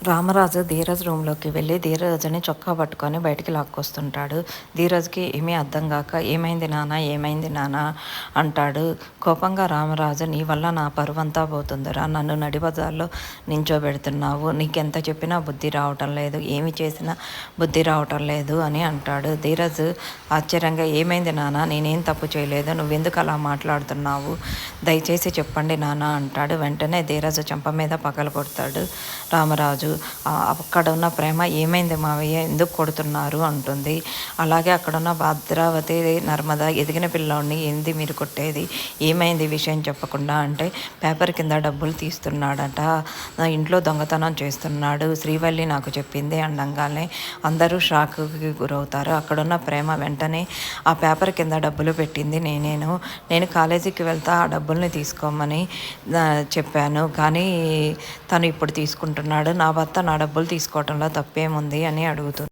రామరాజు ధీరజ్ రూమ్లోకి వెళ్ళి ధీరజ్ని చొక్కా పట్టుకొని బయటికి లాక్కొస్తుంటాడు. ధీరజ్కి ఏమీ అర్థం కాక ఏమైంది నాన్న ఏమైంది నాన్న అంటాడు. కోపంగా రామరాజు, నీ వల్ల నా పరువంతా పోతుందిరా, నన్ను నడిబజార్లో నించోబెడుతున్నావు, నీకెంత చెప్పినా బుద్ధి రావటం లేదు, ఏమి చేసినా బుద్ధి రావటం లేదు అని అంటాడు. ధీరజ్ ఆశ్చర్యంగా, ఏమైంది నాన్న, నేనేం తప్పు చేయలేదు, నువ్వెందుకు అలా మాట్లాడుతున్నావు, దయచేసి చెప్పండి నాన్న అంటాడు. వెంటనే ధీరజ్ చెంప మీద పగలు కొడతాడు రామరాజు. అక్కడున్న ప్రేమ, ఏమైంది మావయ్య ఎందుకు కొడుతున్నారు అంటుంది. అలాగే అక్కడున్న భద్రావతి, నర్మద, ఎదిగిన పిల్లోడిని ఏంది మీరు కొట్టేది, ఏమైంది విషయం చెప్పకుండా అంటే, పేపర్ కింద డబ్బులు తీస్తున్నాడట, ఇంట్లో దొంగతనం చేస్తున్నాడు, శ్రీవల్లి నాకు చెప్పింది అనగానే అందరూ షాక్కి గురవుతారు. అక్కడున్న ప్రేమ వెంటనే, ఆ పేపర్ కింద డబ్బులు పెట్టింది నేను కాలేజీకి వెళ్తా ఆ డబ్బుల్ని తీసుకోమని చెప్పాను, కానీ తను ఇప్పుడు తీసుకుంటున్నాడు, నా భర్త నా డబ్బులు తీసుకోవటంలో తప్పేముంది అని అడుగుతుంది.